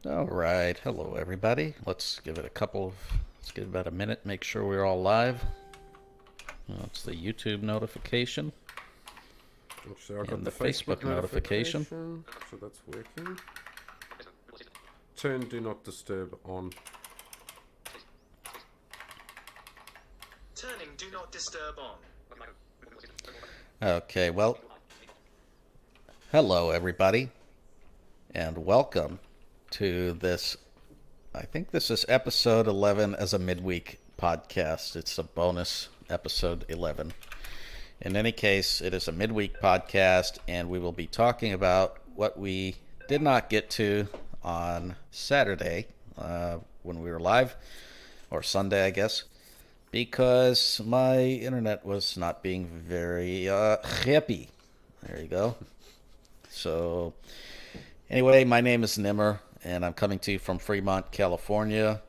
All right. Hello, everybody. Let's give it about a minute, make sure we're all live. It's the YouTube notification Actually, I got and the the Facebook notification. so that's working. Turn Do Not Disturb on. Turning Do Not Disturb on. Okay, well, hello, everybody, and welcome to this. I think this is episode 11 as a midweek podcast. It's a bonus episode 11. In any case, it is a midweek podcast, and we will be talking about what we did not get to on Saturday when we were live, or Sunday, I guess, because my internet was not being very happy. There you go. So, anyway, my name is Nimmer, and I'm coming to you from Fremont, California.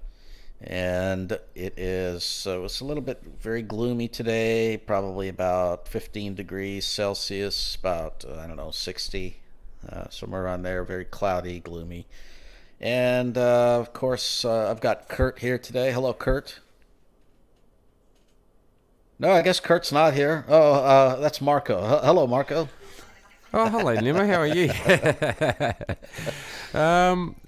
And it's a little bit very gloomy today, probably about 15 degrees Celsius, about, 60, somewhere around there, very cloudy, gloomy. And, of course, I've got Kurt here today. Hello, Kurt. No, I guess Kurt's not here. Oh, that's Marco. Hello, Marco. Oh, hello, Nimmer. How are you?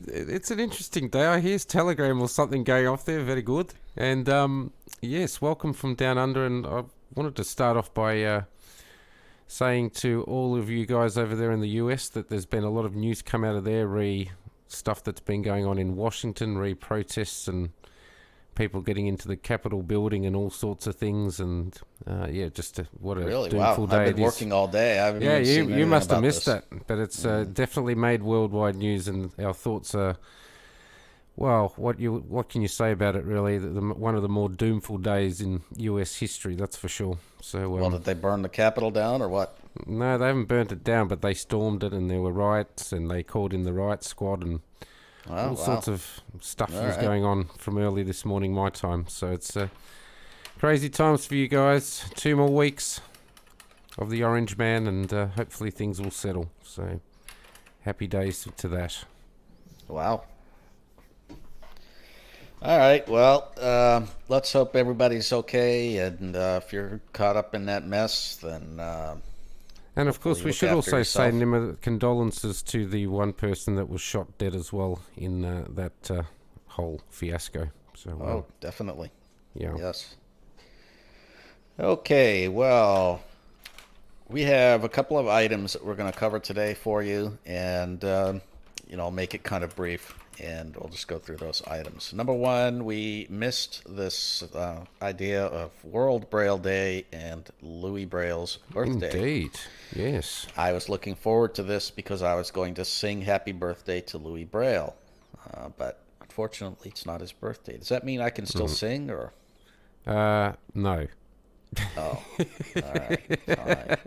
It's an interesting day. I hear Telegram or something going off there. Very good. And yes, welcome from down under. And I wanted to start off by saying to all of you guys over there in the US that there's been a lot of news come out of there, stuff that's been going on in Washington, protests and people getting into the Capitol building and all sorts of things, and what a Really? doomful Wow. day I've it been is. working all day. I haven't Yeah, even seen you anything must have about missed this. that, but it's definitely made worldwide news, and our thoughts are, well, what can you say about it? Really, one of the more doomful days in U.S. history, that's for sure. So, Well, did they burn the Capitol down or what? no, they haven't burnt it down, but they stormed it, and there were riots, and they called in the riot squad, and Oh, all sorts of stuff was right. going on from early this morning, my time. So it's crazy times for you guys. 2 more weeks of the Orange Man, and hopefully things will settle. So happy days to that. Wow. All right. Well, let's hope everybody's okay. And if you're caught up in that mess, then And of course, hopefully we look should after also say yourself. Nimmer, condolences to the one person that was shot dead as well in that whole fiasco. So, Oh, definitely. yeah. Yes. Okay. Well, we have a couple of items that we're going to cover today for you, and make it kind of brief, and we'll just go through those items. Number one, we missed this idea of World Braille Day and Louis Braille's birthday. Indeed, yes. I was looking forward to this because I was going to sing happy birthday to Louis Braille, but unfortunately it's not his birthday. Does that mean I can still sing, or? No. Oh, all right, fine.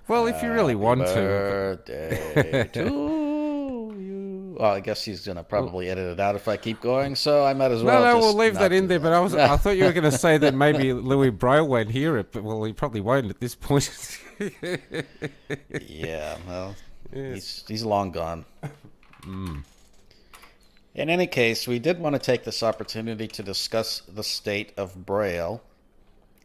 Well, if you really want to. Birthday to you. Well, I guess he's gonna probably edit it out if I keep going, so I might as well. No, just we'll leave not that in do there. But I thought you were going to say that maybe Louis Braille won't hear it, but well, he probably won't at this point. Yeah, well, Yes. he's long gone. In any case, we did want to take this opportunity to discuss the state of Braille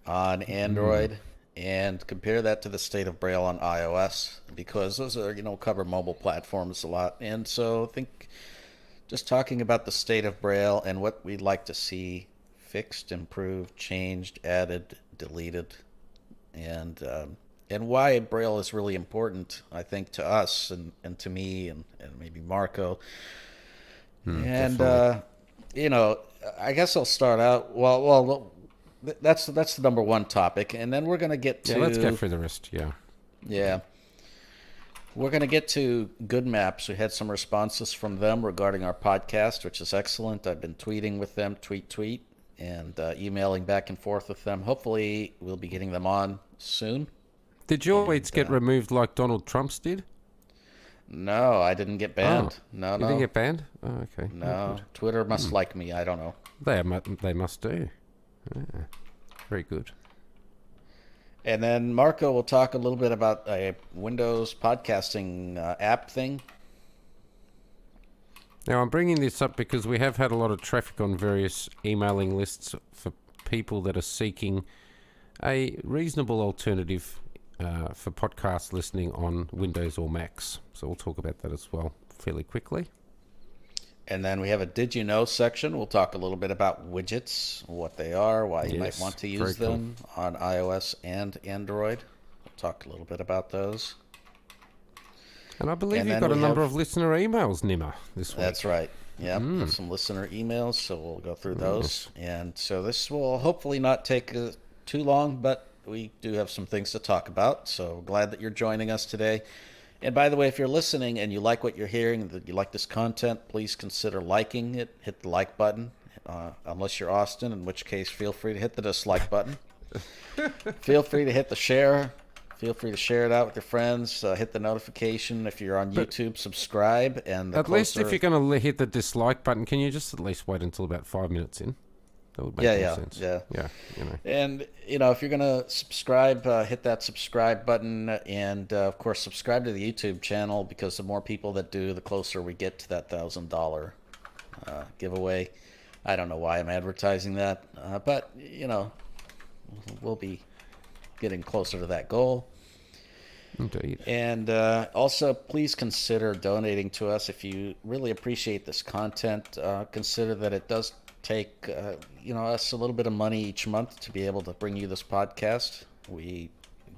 on Android and compare that to the state of Braille on iOS, because those are, cover mobile platforms a lot. And so I think just talking about the state of Braille and what we'd like to see fixed, improved, changed, added, deleted, and why Braille is really important, I think, to us and to me and maybe Marco. And I guess I'll start out. Well, that's the number one topic, and then we're gonna get to. Yeah, let's go through the rest. Yeah. Yeah, we're gonna get to Good Maps. We had some responses from them regarding our podcast, which is excellent. I've been tweeting with them, tweet, and emailing back and forth with them. Hopefully, we'll be getting them on soon. Did your tweets get removed like Donald Trump's did? No, I didn't get banned. No. You didn't get banned? Oh, okay. No, Twitter must like me. I don't know. They must do. Yeah. Very good. And then Marco will talk a little bit about a Windows podcasting app thing. Now, I'm bringing this up because we have had a lot of traffic on various emailing lists for people that are seeking a reasonable alternative for podcast listening on Windows or Macs. So we'll talk about that as well fairly quickly. And then we have a Did You Know section. We'll talk a little bit about widgets, what they are, why you might want to use them on iOS and Android. We'll talk a little bit about those. And I believe you've got a number of listener emails, Nimmer, this week. That's right. Yeah, some listener emails, so we'll go through those. And so this will hopefully not take too long, but we do have some things to talk about. So glad that you're joining us today. And by the way, if you're listening and you like what you're hearing, that you like this content, please consider liking it. Hit the like button, unless you're Austin, in which case feel free to hit the dislike button. Feel free to hit the share. Feel free to share it out with your friends. Hit the notification. If you're on YouTube, subscribe. And at least if you're going to hit the dislike button, can you just at least wait until about 5 minutes in? That would make more sense. Yeah. You know. And, if you're going to subscribe, hit that subscribe button. And, of course, subscribe to the YouTube channel, because the more people that do, the closer we get to that $1,000 giveaway. I don't know why I'm advertising that. But, we'll be getting closer to that goal. Indeed. And also, please consider donating to us if you really appreciate this content. Consider that it does take us a little bit of money each month to be able to bring you this podcast. We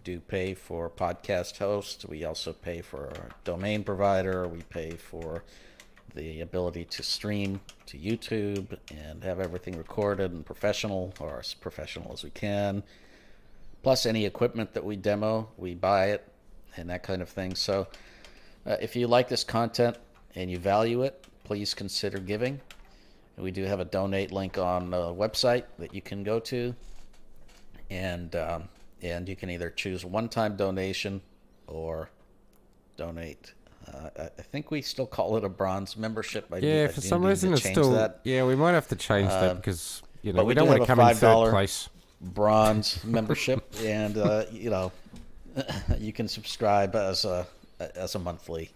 do pay for podcast hosts. We also pay for our domain provider. We pay for the ability to stream to YouTube and have everything recorded and professional, or as professional as we can. Plus any equipment that we demo, we buy it and that kind of thing. So if you like this content and you value it, please consider giving. We do have a donate link on the website that you can go to. And you can either choose a one-time donation or donate. I think we still call it a bronze membership. For some reason it's still... That. Yeah, we might have to change that because, we don't want to come in third place. Bronze membership, and you can subscribe as a monthly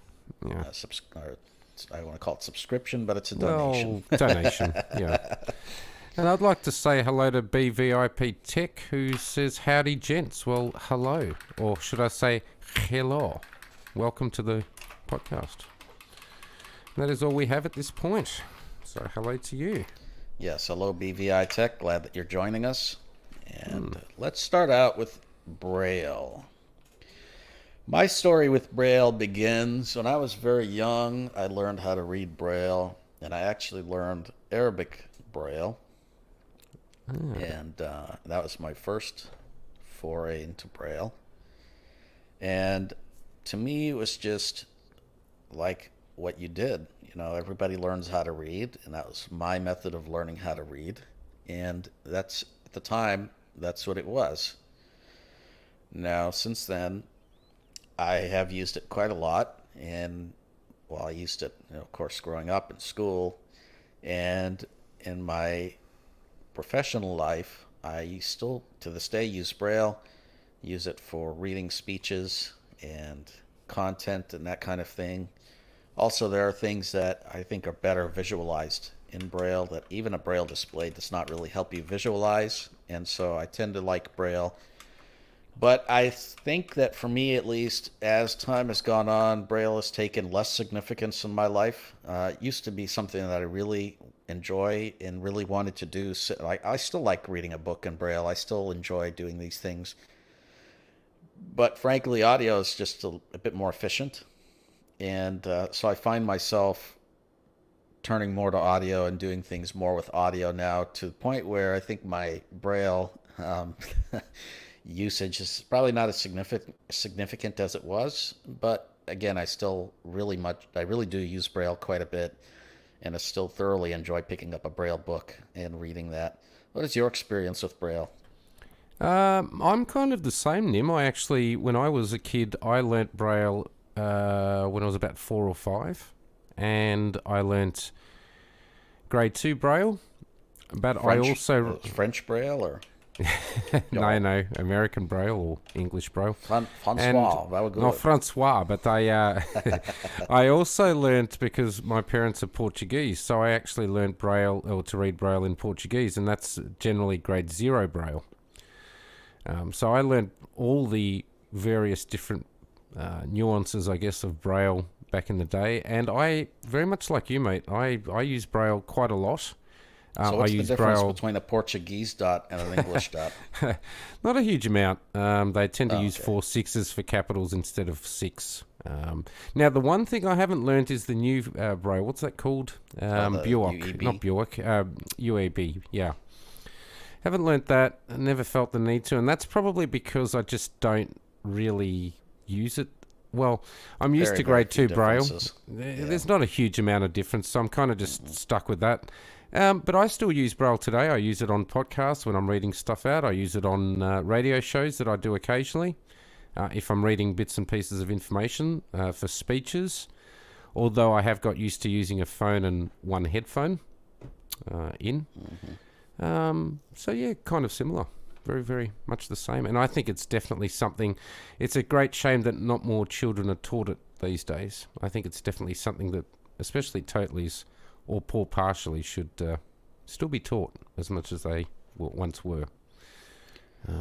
I want to call it subscription, but it's a donation. Well, donation, yeah. And I'd like to say hello to BVIP Tech, who says, howdy gents. Well, hello, or should I say hello. Welcome to the podcast. And that is all we have at this point, so hello to you. Yes, hello BVI Tech, glad that you're joining us. And let's start out with Braille. My story with Braille begins when I was very young. I learned how to read Braille, and I actually learned Arabic Braille. And that was my first foray into Braille. And to me, it was just like what you did. Everybody learns how to read, and that was my method of learning how to read. And that's, at the time, that's what it was. Now, since then, I have used it quite a lot, and I used it, of course, growing up in school, and in my professional life, I still, to this day, use Braille, use it for reading speeches and content and that kind of thing. Also, there are things that I think are better visualized in Braille that even a Braille display does not really help you visualize, and so I tend to like Braille. But I think that for me, at least, as time has gone on, Braille has taken less significance in my life. It used to be something that I really enjoy and really wanted to do. So I still like reading a book in Braille. I still enjoy doing these things. But frankly, audio is just a bit more efficient. And so I find myself turning more to audio and doing things more with audio now, to the point where I think my Braille usage is probably not as significant as it was, but again, I really do use Braille quite a bit, and I still thoroughly enjoy picking up a Braille book and reading that. What is your experience with Braille? I'm kind of the same, Nim. When I was a kid, I learnt Braille when I was about 4 or 5, and I learnt grade 2 Braille. But French, I also French Braille, or No, American Braille or English Braille. Francois, very good. Not Francois, but I I also learnt, because my parents are Portuguese, so I actually learnt Braille, or to read Braille in Portuguese, and that's generally grade 0 Braille. So I learnt all the various different nuances, I guess, of Braille back in the day, and I, very much like you, mate, I use Braille quite a lot. So what's I the use difference Braille, between a Portuguese dot and an English dot? not a huge amount. They tend to use Okay. 4 sixes for capitals instead of 6. Now, the one thing I haven't learnt is the new Braille. What's that called? The Buick, UEB? not Buick. UAB, yeah. Haven't learnt that. Never felt the need to, and that's probably because I just don't really use it. Well, I'm used Very, to very grade few 2 Braille. differences. There's not a huge amount of difference, so I'm kind of just stuck with that. But I still use Braille today. I use it on podcasts when I'm reading stuff out. I use it on radio shows that I do occasionally. If I'm reading bits and pieces of information for speeches. Although I have got used to using a phone and one headphone in. So yeah, kind of similar. Very, very much the same. And I think it's definitely something, it's a great shame that not more children are taught it these days. I think it's definitely something that, especially totallys or poor partially, should still be taught as much as they once were.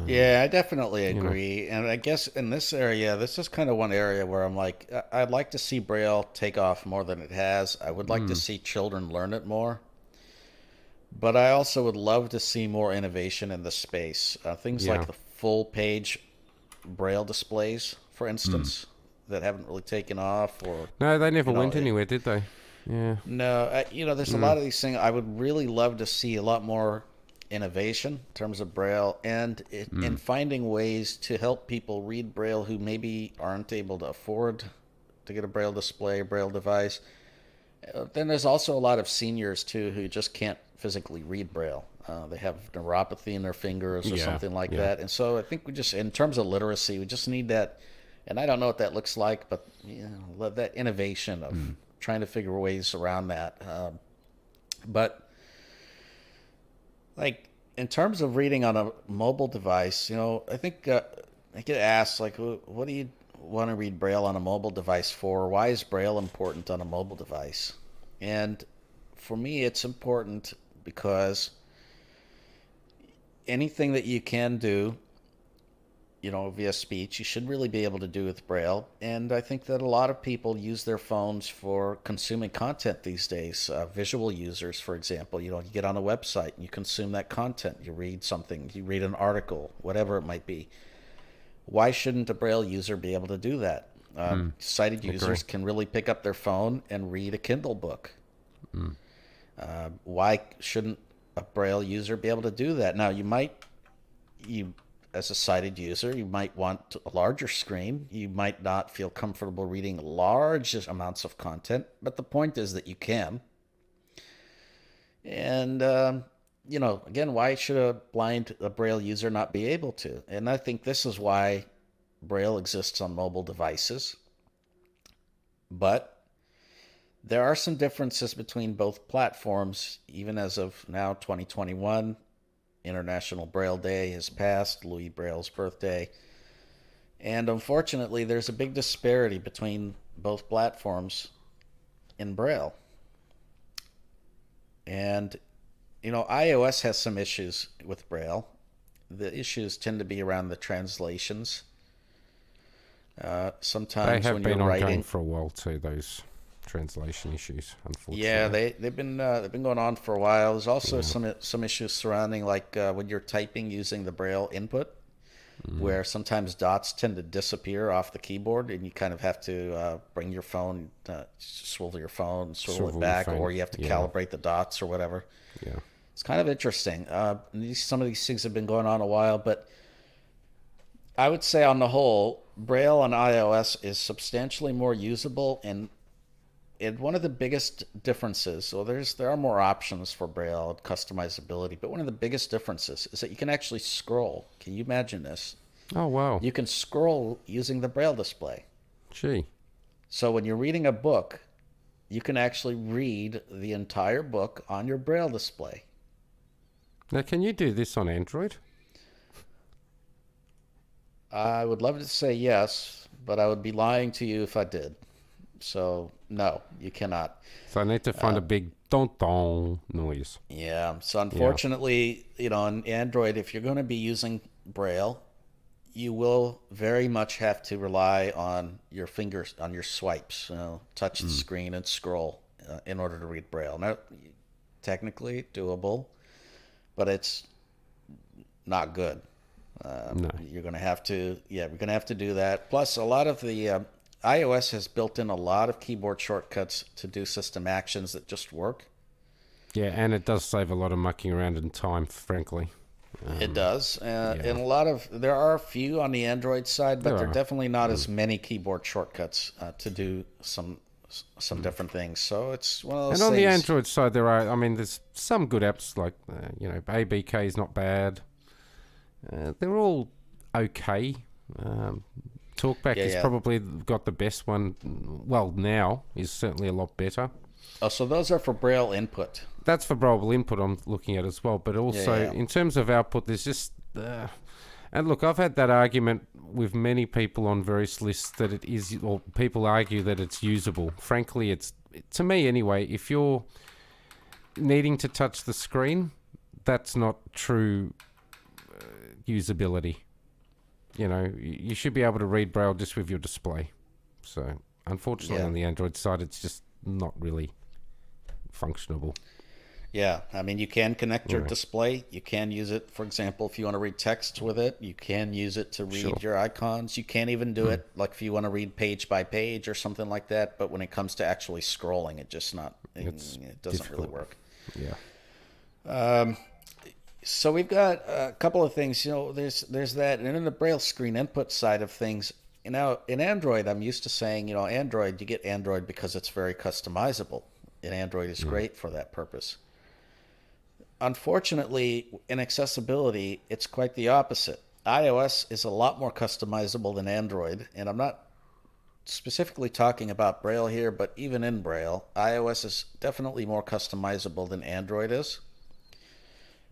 Yeah, I definitely agree. And I guess in this area, this is kind of one area where I'm like, I'd like to see Braille take off more than it has. I would like to see children learn it more. But I also would love to see more innovation in the space. Things Yeah. like the full page Braille displays, for instance, that haven't really taken off. Or No, they never you know, went anywhere, did they? Yeah. no, there's a lot of these things. I would really love to see a lot more innovation in terms of Braille and in finding ways to help people read Braille who maybe aren't able to afford to get a Braille display, Braille device. Then there's also a lot of seniors too who just can't physically read Braille. They have neuropathy in their fingers or Yeah, something like yeah. that. And so I think we just, in terms of literacy, we just need that. And I don't know what that looks like, but that innovation of trying to figure ways around that. But like in terms of reading on a mobile device, I think I get asked like, what do you want to read Braille on a mobile device for? Why is Braille important on a mobile device? And for me, it's important because anything that you can do, via speech, you should really be able to do with Braille. And I think that a lot of people use their phones for consuming content these days. Visual users, for example, you get on a website and you consume that content. You read something, you read an article, whatever it might be. Why shouldn't a Braille user be able to do that? Sighted users can really pick up their phone and read a Kindle book. Why shouldn't a Braille user be able to do that? Now, you as a sighted user, you might want a larger screen. You might not feel comfortable reading large amounts of content, but the point is that you can. And, again, why should a Braille user not be able to? And I think this is why Braille exists on mobile devices. But there are some differences between both platforms, even as of now, 2021. International Braille Day has passed, Louis Braille's birthday. And unfortunately, there's a big disparity between both platforms in Braille. And, iOS has some issues with Braille. The issues tend to be around the translations. Sometimes They have when been you're ongoing writing, for a while too, those translation issues, unfortunately. yeah, they've been going on for a while. There's also some issues surrounding when you're typing using the Braille input, where sometimes dots tend to disappear off the keyboard, and you kind of have to bring your phone, swivel your phone, swivel it Swivel your back, phone, or you have to yeah. calibrate the dots or whatever. Yeah. It's kind of interesting. Some of these things have been going on a while, but I would say on the whole, Braille on iOS is substantially more usable, and one of the biggest differences, so there are more options for Braille and customizability, but one of the biggest differences is that you can actually scroll. Can you imagine this? Oh, wow. You can scroll using the Braille display. Gee. So when you're reading a book, you can actually read the entire book on your Braille display. Now, can you do this on Android? I would love to say yes, but I would be lying to you if I did. So, no, you cannot. So I need to find a big don noise. Yeah. So, Yeah. unfortunately, on Android, if you're going to be using Braille, you will very much have to rely on your fingers, on your swipes, touch the screen and scroll in order to read Braille. Now, technically doable, but it's not good. No. You're going to have to, yeah, we're going to have to do that. Plus, a lot of the iOS has built in a lot of keyboard shortcuts to do system actions that just work. Yeah, and it does save a lot of mucking around in time, frankly. It does, Yeah. and there are a few on the Android side, but There there are are. definitely not as many keyboard shortcuts to do some different things. So it's one of And those on the things. Android side, there's some good apps like, ABK is not bad. They're all okay. Um, Talkback Yeah, is yeah. probably got the best one. Well, now is certainly a lot better. Oh, so those are for Braille input. That's for variable input I'm looking at as well. But Yeah, also, yeah. in terms of output, there's just. And look, I've had that argument with many people on various lists that it is, or people argue that it's usable. Frankly, to me anyway, if you're needing to touch the screen, that's not true usability. You should be able to read Braille just with your display. So, unfortunately, Yeah. on the Android side, it's just not really functionable. Yeah, I mean, you can connect your Yeah. display. You can use it, for example, if you want to read text with it. You can use it to read Sure. your icons. You can even do it like if you want to read page by page or something like that. But when it comes to actually scrolling, It's it doesn't really difficult. work. Yeah. So we've got a couple of things. There's that, and in the Braille screen input side of things, in Android, I'm used to saying, Android, you get Android because it's very customizable, and Android is great for that purpose. Unfortunately, in accessibility, it's quite the opposite. iOS is a lot more customizable than Android, and I'm not specifically talking about Braille here, but even in Braille, iOS is definitely more customizable than Android is.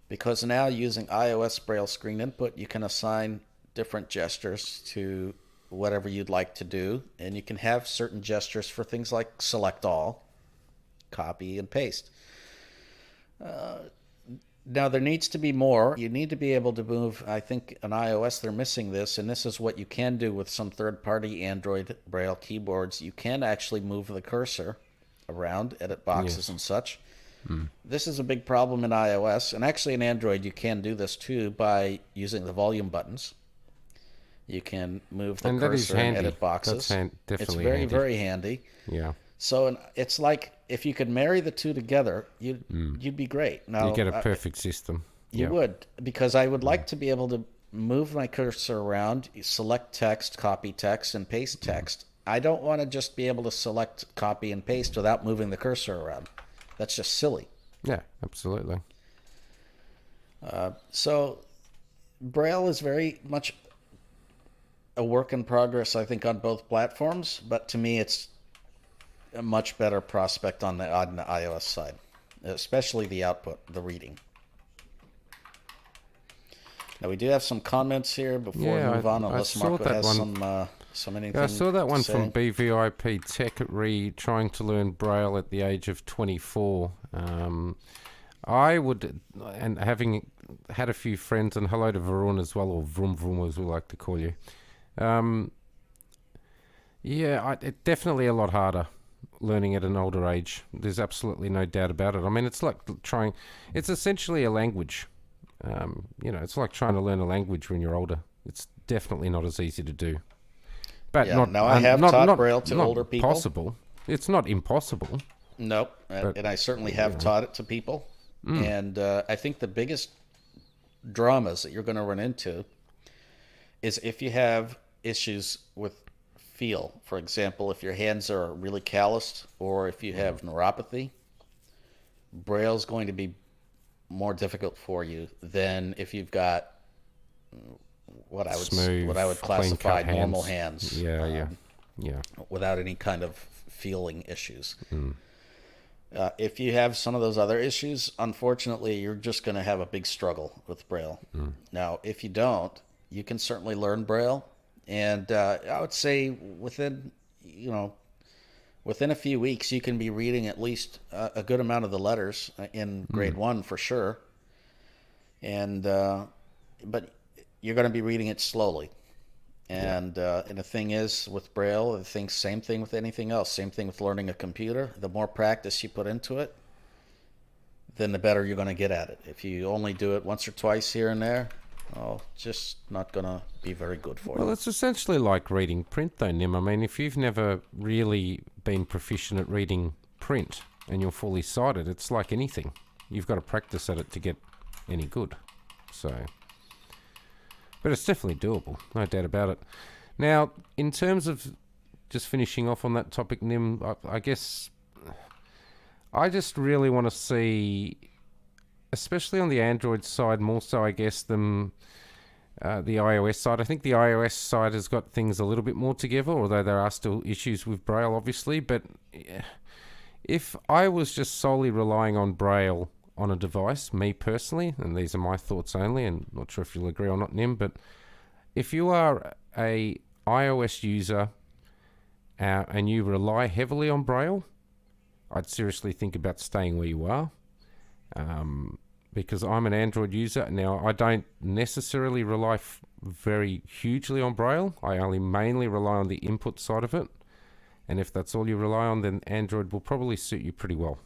Because now using iOS Braille screen input, you can assign different gestures to whatever you'd like to do, and you can have certain gestures for things like select all, copy, and paste. Now, there needs to be more. You need to be able to move. I think on iOS they're missing this, and this is what you can do with some third-party Android Braille keyboards. You can actually move the cursor around, edit boxes Yes. and such. This is a big problem in iOS, and actually in Android you can do this too by using the volume buttons. You can move the And that is cursor and handy. edit boxes. That's It's definitely very, handy. very handy. Yeah. So it's like if you could marry the two together, you'd be great. Now, You get a perfect system. you Yeah. would, because I would like to be able to move my cursor around, select text, copy text, and paste text. I don't want to just be able to select, copy, and paste without moving the cursor around. That's just silly. Yeah, absolutely. So Braille is very much a work in progress, I think, on both platforms. But to me, it's a much better prospect on the iOS side, especially the output, the reading. Now we do have some comments here before Yeah, we move on, I unless saw Marco that has one. some anything. Yeah, I saw that to one say. from BVIP Tech trying to learn Braille at the age of 24. I would, and having had a few friends, and hello to Varun as well, or Vroom Vroom as we like to call you. It's definitely a lot harder learning at an older age. There's absolutely no doubt about it. I mean, it's like it's essentially a language. It's like trying to learn a language when you're older. It's definitely not as easy to do. But Yeah, not, now I have not, taught not, Braille to not older people. possible. It's not impossible. Nope, But, and I certainly have taught it to people. And I think the biggest dramas that you're going to run into is if you have issues with feel. For example, if your hands are really calloused or if you have neuropathy, Braille's going to be more difficult for you than if you've got Smooth, what I would classify clean-cut normal hands Yeah. without any kind of feeling issues. If you have some of those other issues, unfortunately, you're just going to have a big struggle with Braille. Now, if you don't, you can certainly learn Braille. And I would say within a few weeks, you can be reading at least a good amount of the letters in grade one for sure. And but you're going to be reading it slowly. And the thing is with Braille, same thing with anything else. Same thing with learning a computer. The more practice you put into it, then the better you're going to get at it. If you only do it once or twice here and there, just not going to be very good for you. Well, it's essentially like reading print, though, Nim. I mean, if you've never really been proficient at reading print and you're fully sighted, it's like anything. You've got to practice at it to get any good. So, but it's definitely doable, no doubt about it. Now, in terms of just finishing off on that topic, Nim, I guess I just really want to see, especially on the Android side, more so, I guess, than the iOS side. I think the iOS side has got things a little bit more together, although there are still issues with Braille, obviously. But if I was just solely relying on Braille on a device, me personally, and these are my thoughts only, and not sure if you'll agree or not, Nim, but if you are a iOS user and you rely heavily on Braille, I'd seriously think about staying where you are. Because I'm an Android user. Now, I don't necessarily rely very hugely on Braille. I only mainly rely on the input side of it. And if that's all you rely on, then Android will probably suit you pretty well.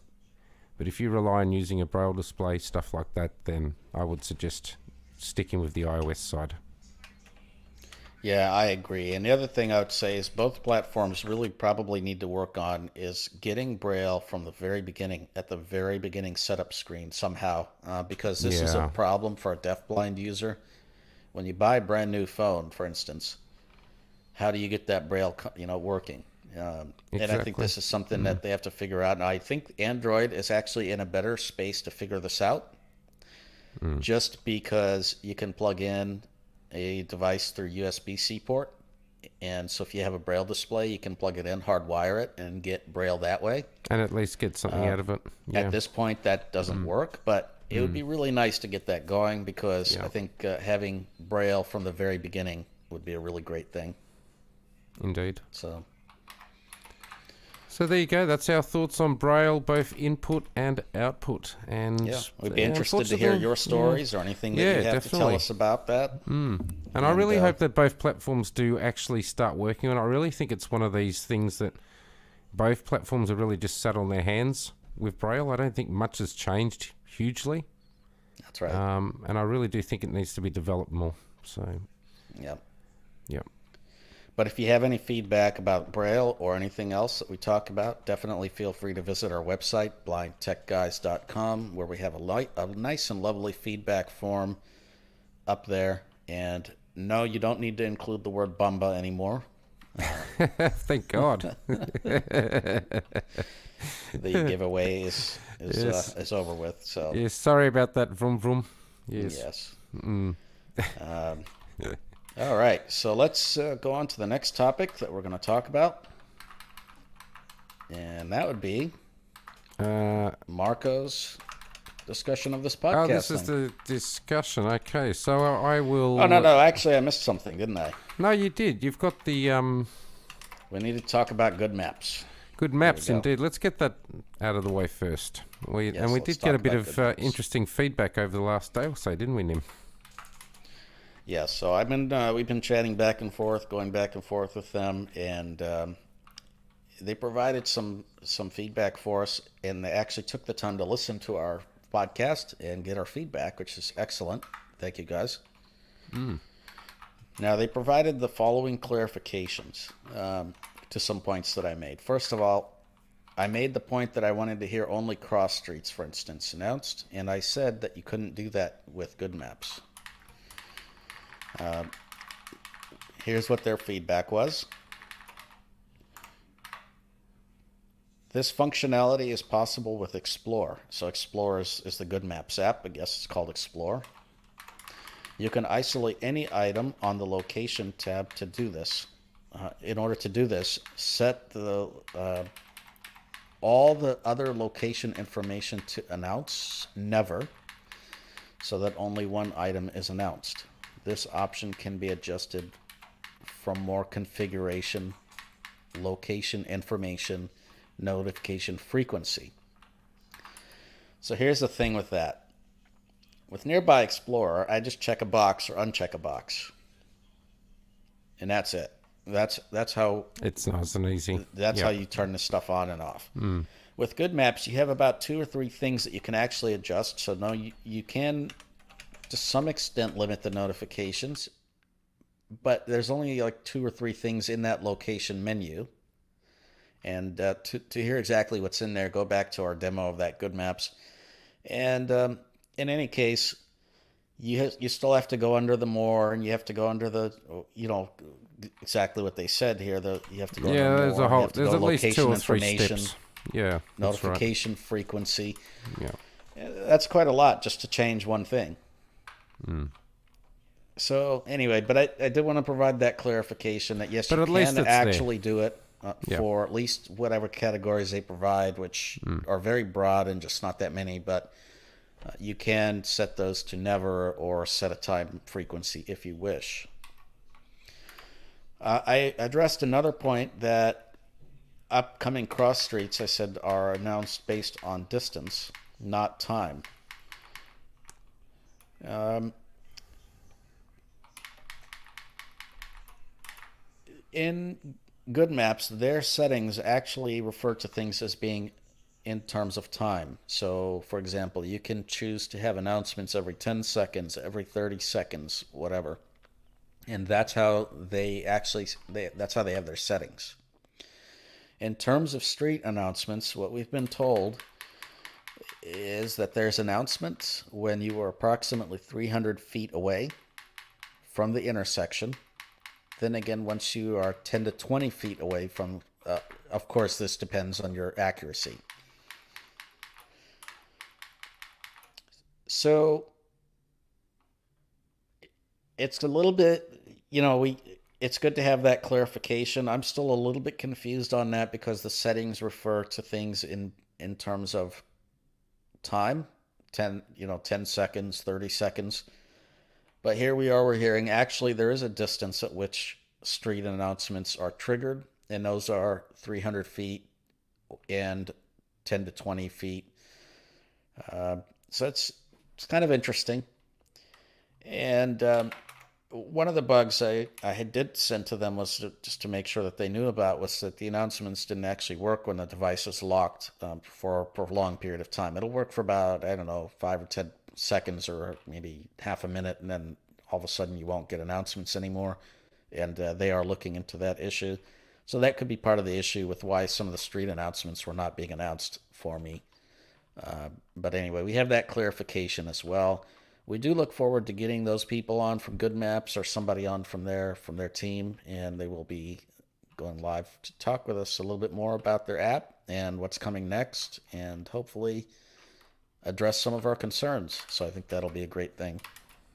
But if you rely on using a Braille display, stuff like that, then I would suggest sticking with the iOS side. Yeah, I agree. And the other thing I would say is both platforms really probably need to work on is getting Braille from the very beginning, at the very beginning setup screen somehow, because this is a problem for a deafblind user. When you buy a brand new phone, for instance, how do you get that Braille, working? And I think this is something that they have to figure out. And I think Android is actually in a better space to figure this out, just because you can plug in a device through USB-C port, and so if you have a Braille display, you can plug it in, hardwire it, and get Braille that way. And at least get something out of it. Yeah. At this point, that doesn't work, but it would be really nice to get that going, because I think having Braille from the very beginning would be a really great thing. Indeed. So there you go. That's our thoughts on Braille, both input and output. And we'd be interested to hear your stories or anything that you have to tell us about that. And I really hope that both platforms do actually start working on it. I really think it's one of these things that both platforms are really just sat on their hands with Braille. I don't think much has changed hugely. That's right. And I really do think it needs to be developed more. So, Yep. Yep. But if you have any feedback about Braille or anything else that we talk about, definitely feel free to visit our website, blindtechguys.com, where we have a nice and lovely feedback form up there. And no, you don't need to include the word Bumba anymore. Thank God. The giveaway is over with. So yes, sorry about that, vroom vroom. Yes. All right, so let's go on to the next topic that we're going to talk about, and that would be Marco's discussion of this podcast. Oh, this is the discussion. Okay, so I will... Oh, no, actually, I missed something, didn't I? No, you did. You've got the... We need to talk about good maps. Good maps, indeed. Let's get that out of the way first. We did get a bit of interesting feedback over the last day or so, didn't we, Nim? Yeah, so we've been chatting back and forth, going back and forth with them, and they provided some feedback for us, and they actually took the time to listen to our podcast and get our feedback, which is excellent. Thank you, guys. Now, they provided the following clarifications to some points that I made. First of all, I made the point that I wanted to hear only cross streets, for instance, announced, and I said that you couldn't do that with good maps. Here's what their feedback was. This functionality is possible with Explore. So Explore is the Good Maps app. I guess it's called Explore. You can isolate any item on the location tab to do this. In order to do this, set all the other location information to announce never, so that only one item is announced. this option can be adjusted from more configuration, location information, notification frequency. So here's the thing with that. With Nearby Explorer, I just check a box or uncheck a box. And that's it. That's how It's nice and easy. That's how you turn this stuff on and off. With Good Maps, you have about 2 or 3 things that you can actually adjust. So no, you can, to some extent, limit the notifications, but there's only like 2 or 3 things in that location menu. And to hear exactly what's in there, go back to our demo of that Good Maps. And in any case, you still have to go under the more, and you have to go under the, exactly what they said here. You have to go under more. There's at least 2 or 3 steps. Yeah, notification frequency. Yeah, that's quite a lot just to change one thing. So anyway, but I did want to provide that clarification that yes, you can actually do it for at least whatever categories they provide, which are very broad and just not that many. But you can set those to never or set a time frequency if you wish. I addressed another point that upcoming cross streets, I said, are announced based on distance, not time. In Good Maps, their settings actually refer to things as being in terms of time. So, for example, you can choose to have announcements every 10 seconds, every 30 seconds, whatever. And that's how they have their settings. In terms of street announcements, what we've been told is that there's announcements when you are approximately 300 feet away from the intersection. Then again, once you are 10 to 20 feet away from, of course, this depends on your accuracy. So it's a little bit, it's good to have that clarification. I'm still a little bit confused on that because the settings refer to things in terms of time, 10 seconds, 30 seconds. But here we're hearing actually there is a distance at which street announcements are triggered, and those are 300 feet and 10 to 20 feet. So it's kind of interesting. And one of the bugs I did send to them was just to make sure that they knew about was that the announcements didn't actually work when the device is locked for a prolonged period of time. It'll work for about, 5 or 10 seconds or maybe half a minute, and then all of a sudden you won't get announcements anymore. And they are looking into that issue. So that could be part of the issue with why some of the street announcements were not being announced for me. But anyway, we have that clarification as well. We do look forward to getting those people on from Good Maps or somebody on from their team, and they will be going live to talk with us a little bit more about their app and what's coming next, and hopefully address some of our concerns. So I think that'll be a great thing.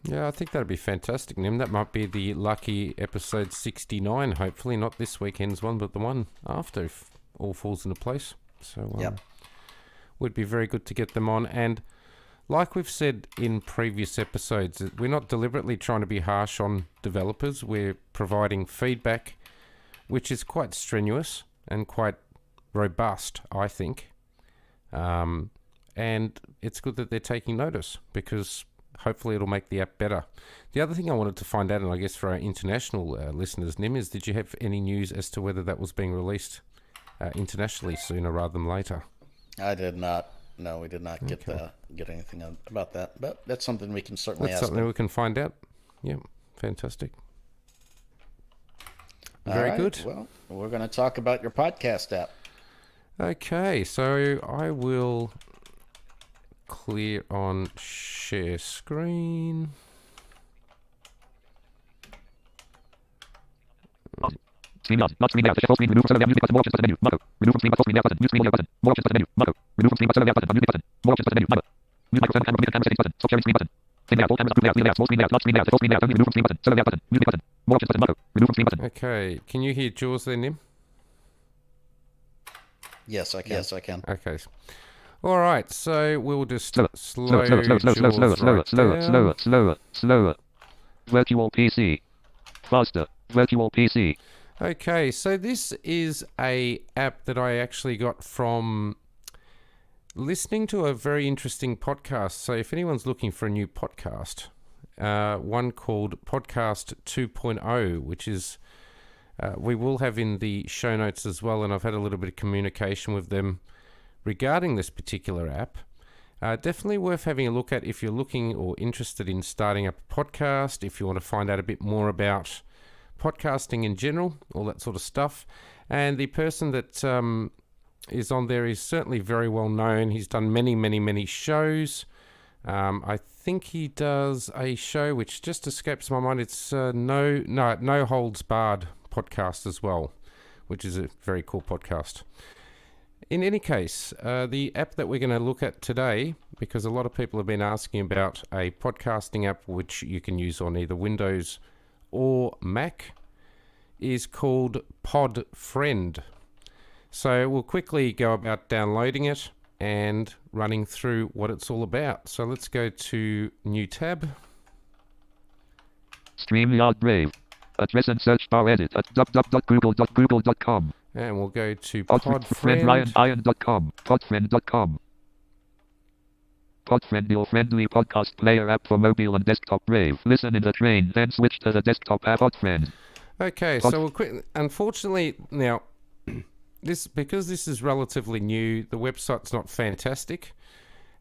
Yeah, I think that'd be fantastic, Nim. That might be the lucky episode 69, hopefully. Not this weekend's one, but the one after, if all falls into place. So, would be very good to get them on. And like we've said in previous episodes, we're not deliberately trying to be harsh on developers. We're providing feedback, which is quite strenuous and quite robust, I think. And it's good that they're taking notice, because hopefully it'll make the app better. The other thing I wanted to find out, and I guess for our international listeners, Nim, is did you have any news as to whether that was being released internationally sooner rather than later? I did not. No, we did not get anything about that. But that's something we can certainly ask them. That's something we can find out. Yeah, fantastic. Very good. Well, we're going to talk about your podcast app. Okay, so I will clear on share screen. Screen on. Not screen layout. Full screen. Remove from center layout. Music button. More options button menu. Marco. Remove from screen full screen layout button. Mute screen layout button. More options button menu. Marco. Remove from screen center layout button. Mute button. More options button menu. Marco. Mute microphone camera. Mute camera settings button. Stop sharing screen button. Same layout. All cameras. Group layout. Wheel layout. Small screen layout. Not screen layout. Full screen layout. Only remove from screen button. Center layout button. Mute button. More options button. Marco. Remove from screen button. Okay, can you hear Jules there, Nim? Yes, I can. Okay. All right, so we'll just slow slower. Virtual PC. Faster. Virtual PC. Okay, so this is a app that I actually got from listening to a very interesting podcast. So if anyone's looking for a new podcast, one called Podcast 2.0, which is we will have in the show notes as well, and I've had a little bit of communication with them regarding this particular app. Definitely worth having a look at if you're looking or interested in starting up a podcast, if you want to find out a bit more about podcasting in general, all that sort of stuff. And the person that is on there is certainly very well known. He's done many shows. I think he does a show which just escapes my mind. It's No Holds Barred podcast as well, which is a very cool podcast. In any case, the app that we're going to look at today, because a lot of people have been asking about a podcasting app which you can use on either Windows or Mac, is called PodFriend. So we'll quickly go about downloading it and running through what it's all about. So let's go to new tab. StreamYard Brave. Address and search bar edit at www.google.com. And we'll go to PodFriend. PodFriend.com. PodFriend.com. PodFriend, your friendly podcast player app for mobile and desktop. Brave. Listen in the train, then switch to the desktop app. PodFriend. Okay, so we'll quick. Unfortunately, now because this is relatively new, the website's not fantastic,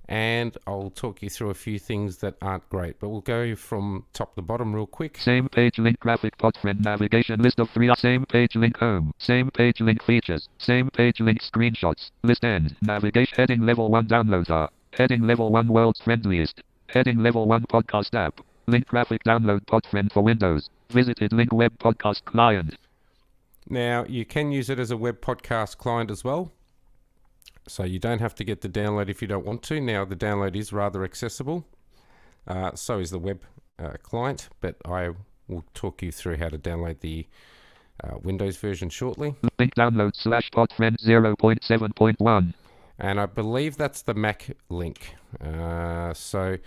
and I'll talk you through a few things that aren't great. But we'll go from top to bottom real quick. Same page link graphic. PodFriend navigation list of 3. Same page link home. Same page link features. Same page link screenshots. List end. Navigation heading level 1 downloads are. Heading level 1 world's friendliest. Heading level 1 podcast app. Link graphic download PodFriend for Windows. Visited link web podcast client. Now, you can use it as a web podcast client as well. So you don't have to get the download if you don't want to. Now, the download is rather accessible. So is the web client, but I will talk you through how to download the Windows version shortly. Link download /PodFriend 0.7.1. And I believe that's the Mac link. So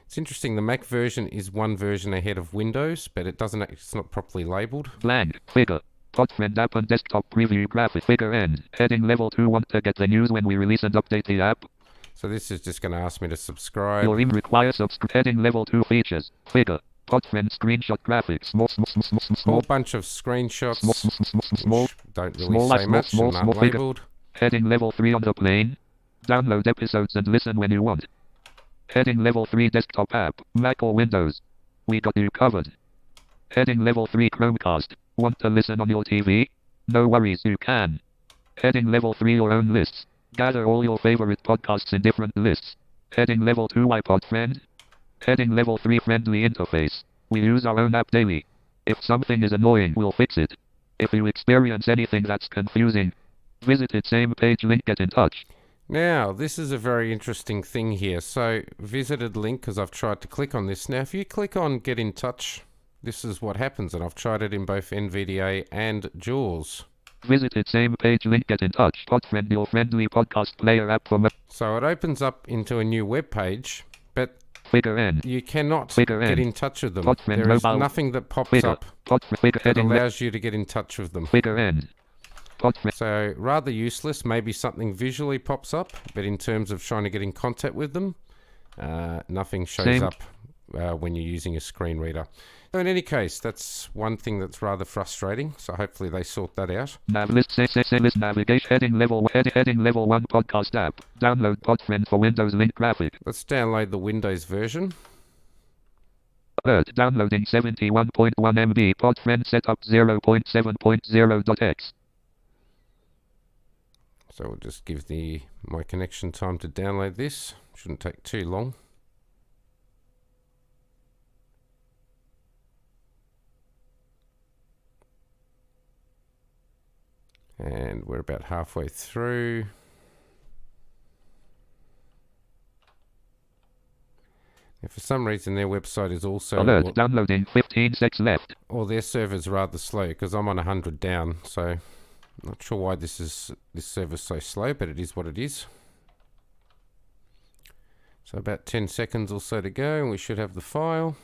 it's interesting. The Mac version is one version ahead of Windows, but it's not properly labeled. Blank figure. PodFriend app and desktop preview graphic figure end. Heading level 2. Want to get the news when we release and update the app? So this is just going to ask me to subscribe. Your email requires subscribe. Heading level 2 features. Figure. PodFriend screenshot graphics. Small bunch of screenshots. Small. Don't really say much and aren't labeled. Heading level 3 on the plane. Download episodes and listen when you want. Heading level 3 desktop app. Mac or Windows. We got you covered. Heading level 3 Chromecast. Want to listen on your TV? No worries, you can. Heading level 3 your own lists. Gather all your favorite podcasts in different lists. Heading level 2 iPodFriend. Heading level 3 friendly interface. We use our own app daily. If something is annoying, we'll fix it. If you experience anything that's confusing, visit it same page link, get in touch. Now, this is a very interesting thing here. So, visited link, because I've tried to click on this. Now, if you click on get in touch, this is what happens, and I've tried it in both NVDA and JAWS. Visited same page link, get in touch. PodFriend, your friendly podcast player app for So it opens up into a new web page, but figure end. You cannot Figure get end. in touch with them. PodFriend There is mobile. nothing that pops Figure. up Figure that heading allows you to get in touch with them. figure end. PodFriend. So rather useless. Maybe something visually pops up, but in terms of trying to get in contact with them, nothing shows Same. up when you're using a screen reader. So in any case, that's one thing that's rather frustrating. So hopefully they sort that out. List list navigation heading level 1 podcast app. Download PodFriend for Windows link graphic. Let's download the Windows version. Alert downloading 71.1 MB. PodFriend setup 0.7.0.x. So we'll just give my connection time to download this. Shouldn't take too long. And we're about halfway through. If for some reason their website is also... Alert downloading 15 seconds left. Or their server's rather slow, because I'm on 100 down, so... Not sure why this server's so slow, but it is what it is. So about 10 seconds or so to go, and we should have the file.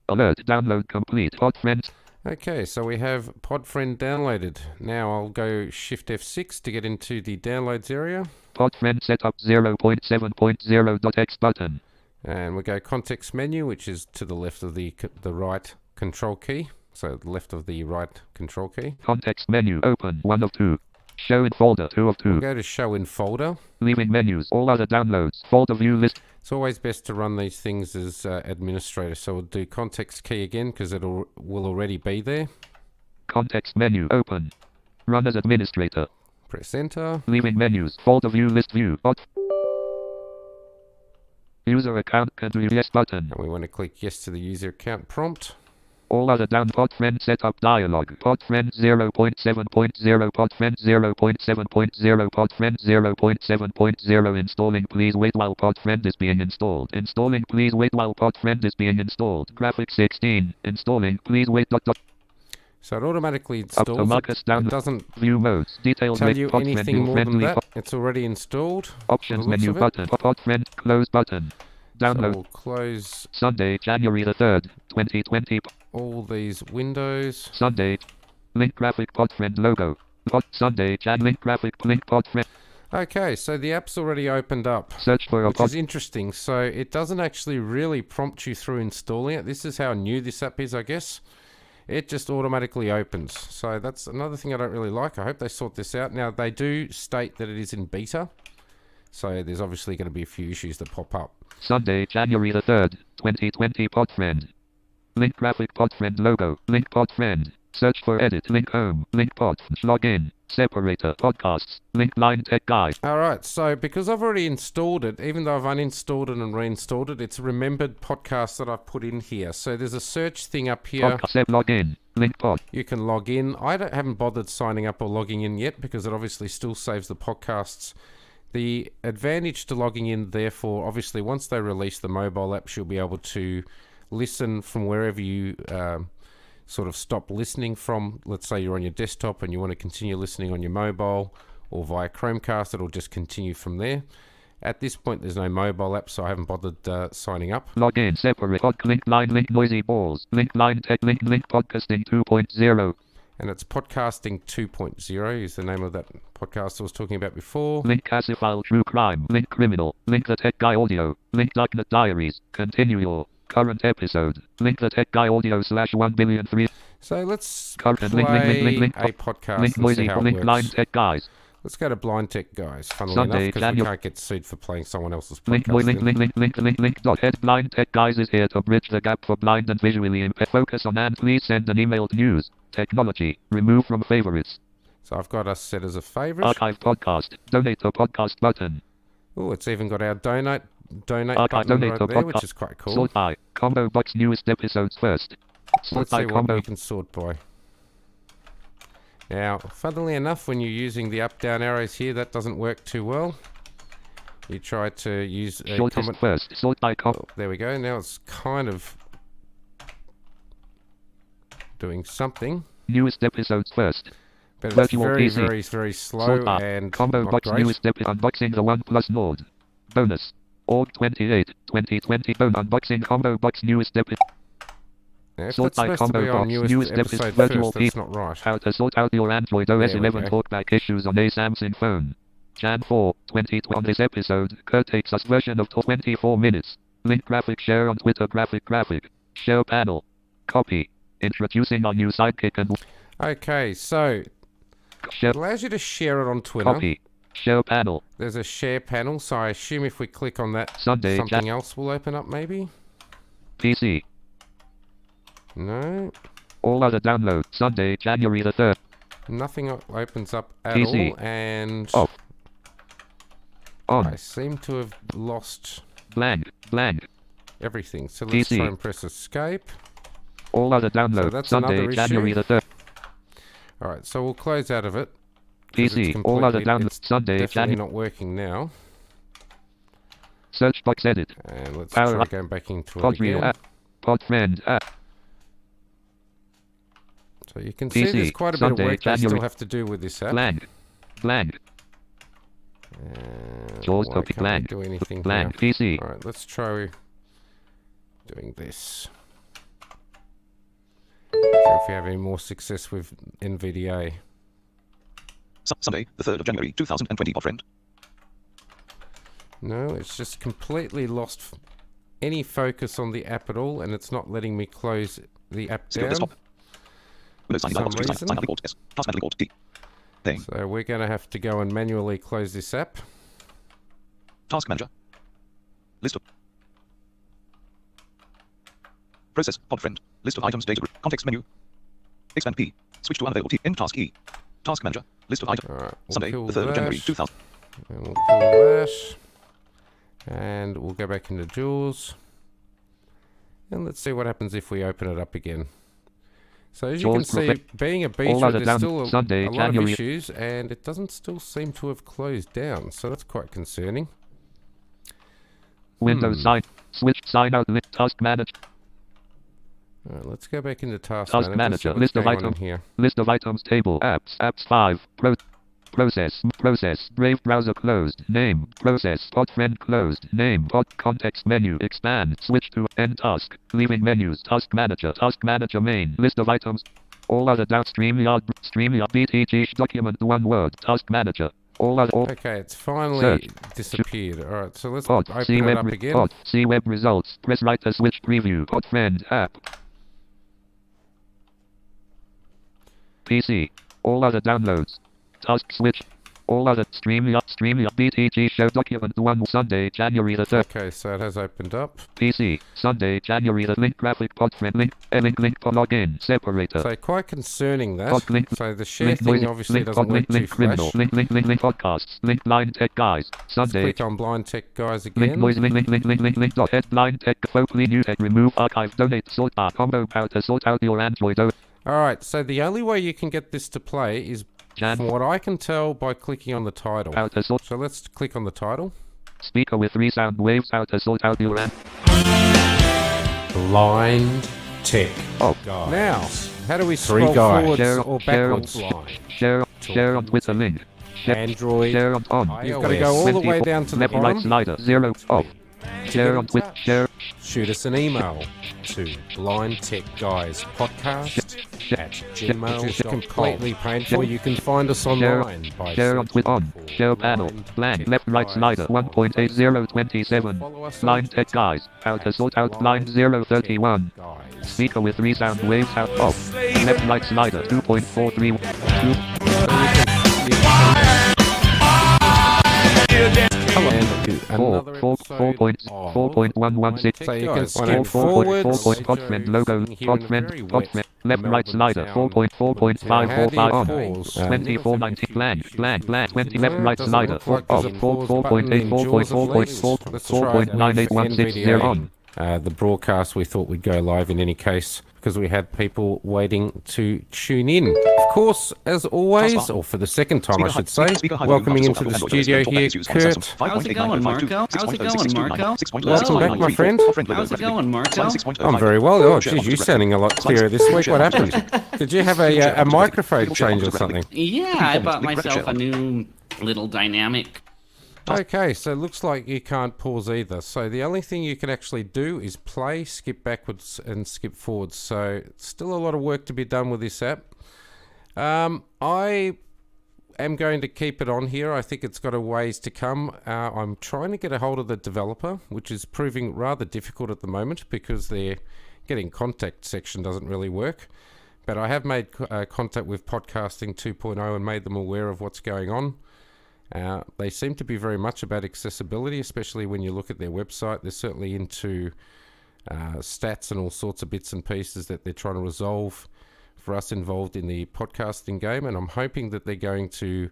Alert. Download complete. Podfriend. Okay, so we have Podfriend downloaded. Now I'll go Shift F6 to get into the downloads area. Podfriend setup 0.7.0.x button. And we go context menu, which is to the left of the right control key. So the left of the right control key. Context menu open 1 of 2. Show in folder 2 of 2. We'll go to show in folder. Leaving menus. All other downloads. Folder view list. It's always best to run these things as administrator. So we'll do context key again because it will already be there. Context menu open. Run as administrator. Press enter. Leaving menus. Folder view list view. User account country yes button. And we want to click yes to the user account prompt. All other down Podfriend setup dialog. Podfriend 0.7.0. Podfriend 0.7.0. Podfriend 0.7.0. Installing. Please wait while Podfriend is being installed. Installing. Please wait while Podfriend is being installed. Graphics 16. Installing. Please wait. So it automatically installs. It doesn't view modes. Details tell you anything more than that. It's already installed. Options menu button. Podfriend close button. Download. So we'll close Sunday, January the 3rd, 2020. all these windows. Sunday. Link graphic Podfriend logo. Sunday, Jan link graphic link Podfriend. Okay, so the app's already opened up. Search for a which is interesting. So it doesn't actually really prompt you through installing it. This is how new this app is, I guess. It just automatically opens. So that's another thing I don't really like. I hope they sort this out. Now, they do state that it is in beta. So there's obviously going to be a few issues that pop up. Sunday, January the 3rd, 2020 Podfriend. Link graphic Podfriend logo. Link Podfriend. Search for edit. Link home. Link pod. Login. Separator. Podcasts. Link line tech guide. Alright, so because I've already installed it, even though I've uninstalled it and reinstalled it, it's remembered podcasts that I've put in here. So there's a search thing up here. Podcast login. Link pod. You can log in. I haven't bothered signing up or logging in yet because it obviously still saves the podcasts. The advantage to logging in, therefore, obviously, once they release the mobile apps, you'll be able to listen from wherever you sort of stop listening from. Let's say you're on your desktop and you want to continue listening on your mobile or via Chromecast, it'll just continue from there. At this point, there's no mobile app, so I haven't bothered signing up. Login, separate, link line, link noisy balls, link line tech, link podcasting 2.0. And it's Podcasting 2.0 is the name of that podcast I was talking about before. Link Casifile True Crime. Link Criminal. Link The Tech Guy Audio. Link Darknet Diaries. Continue your current episode. Link The Tech Guy Audio /1,000,003. So let's current play link a podcast link and see how it link works. Blind Tech Guys. Let's go to Blind Tech Guys, funnily Sunday, enough, because we can't get sued for playing someone else's podcast. Link. Head Blind Tech Guys is here to bridge the gap for blind and visually impaired. Focus on and please send an email to news, technology, remove from favorites. So I've got us set as a favorite. Archive podcast, donate to podcast button. Oh, it's even got our donate Archive, button donate right to there, podcast. which is quite cool. Sort by combo box newest episodes first. Sort Let's by see what combo. we can sort by. Now, funnily enough, when you're using the up-down arrows here, that doesn't work too well. You try to use a Shortest comment. first. Sort by Oh, there we go. Now it's kind of doing something. Newest episodes first. But it's Virtual very, PC. very, very slow Sort by and combo not box great. newest unboxing the OnePlus Nord. Bonus. Org 28, 2020 bone unboxing combo box newest episode. Now, if Sort that's by supposed to combo be on box newest episode episode first, virtual that's PC. not right. How to sort out your Android OS There we 11 go. talkback issues on a Samsung phone. Jan 4, 2020. On this episode, Kurt takes us version of 24 minutes. Link graphic share on Twitter graphic. Share panel. Copy. Introducing our new sidekick and Okay, so share. it allows you to share it on Twitter. Copy. Share panel. There's a share panel, so I assume if we click on that, Sunday, something else will open up maybe? PC. No, All other download. Sunday, January the 3rd. nothing opens up at PC. all, and Off. On. I seem to have lost Blank. everything. So let's PC. try and press escape. All other So download. that's Sunday, another January issue. the 3rd. Alright, so we'll close out of it. 'cause PC. it's All other completely- download. it's Sunday, definitely January. not working now. Search box edit. And let's Power try up. going back into it Podreal again. app. Podfriend app. So you can see PC, there's quite a Sunday, bit of work they still January. have to do with this app. Blank. Jaws Why copy can't we blank. do anything Blank. here? PC. Alright, let's try doing this. if you have any more success with NVDA. Sunday, the 3rd of January 2020, Podfriend. No, it's just completely lost any focus on the app at all, and it's not letting me close the app Secure down. desktop. Windows sign some box, sign reason. sign report, S. Task manager report, T. Thing. So we're going to have to go and manually close this app. Task manager. List of. Process, Podfriend. List of items, data group, context menu. Expand P. Switch to unavailable T. End task E. Task manager. List of items. Alright, we'll Sunday, kill the 3rd of January that. 2000. And we'll kill that. And we'll go back into Jules. And let's see what happens if we open it up again. So as you can Jules see, Prophet. being a All beta, other there's down still Sunday, a lot of January. issues, and it doesn't still seem to have closed down. So that's quite concerning. Windows sign. Switch sign out list. Task manager. Alright, let's go back into Task Task Manager. manager. See what's List of going on in items. here. List of items table. Apps. Apps 5. Process. Brave browser closed. Name. Process. Podfriend closed. Name. Pod context menu. Expand. Switch to end task. Leaving menus. Task manager. Task manager main. List of items. All other down StreamYard BTG document 1 word. Task manager. All other. Okay, it's finally Search. disappeared. Alright, so let's Pod. open See it web. up again. Pod. See web results. Press right to switch preview. Podfriend app. PC. All other downloads. Task switch. All other StreamYard BTG show document 1 Sunday, January the 3rd. Okay, so it has opened up. PC. Sunday, January the link graphic Podfriend link. Link for login. Separator. So quite concerning that. Pod link. So the share Link thing noisy. obviously Link doesn't pod work link. too Link criminal. flash. Link podcasts. Link blind tech guys. Sunday. Click on Blind Tech Guys Link again. noise. Link dot head blind tech folkly new tech remove archive donate sort bar combo how to sort out your Android. Alright, so the only way you can get this to play is, from what I can tell, by clicking on the title. How to sort. So let's click on the title. Speaker with 3 sound waves. How to sort out your Blind Tech Oh. Guys. Now, how do we Three scroll guys. forwards Share- or share on- backwards line? Share on Twitter link. Android. Share on. You've got to go all the way down to the Left right bottom. slider 0 off. Share on Twitter. Share. Shoot us an email to blindtechguyspodcast@gmail.com. Which is completely painful. You can find us online by Share on Twitter on. searching for Share panel. Blind Blank Tech left right Guys. slider 1.8027. Follow us on Blind tech guys. How to sort out blind 031. Guys. Speaker with 3 sound waves out off. Left right slider 2.43. Another episode of 4.116. So you can Four skip point forwards. Podfriend logo. Here in a very wet Podfriend. Left right Melbourne slider town. 4.4.545 on. Pause. 2490 blank 20 left right Doesn't slider look like off there's a pause button in Jaws of Leeds. Let's try it with 4.9816 on. The broadcast, we thought we'd go live in any case because we had people waiting to tune in. Of course, as always, or for the second time I should say, welcoming into the studio here, Kurt. How's it going, Marco? How's it going, Marco? Welcome back, my friend. How's it going, Marco? I'm very well. Oh, geez, you're sounding a lot clearer this week. What happened? Did you have a microphone change or something? Yeah, I bought myself a new little dynamic. Okay, so it looks like you can't pause either. So the only thing you can actually do is play, skip backwards, and skip forwards. So still a lot of work to be done with this app. I am going to keep it on here. I think it's got a ways to come. I'm trying to get a hold of the developer, which is proving rather difficult at the moment because their getting contact section doesn't really work. But I have made contact with Podcasting 2.0 and made them aware of what's going on. They seem to be very much about accessibility, especially when you look at their website. They're certainly into stats and all sorts of bits and pieces that they're trying to resolve for us involved in the podcasting game. And I'm hoping that they're going to,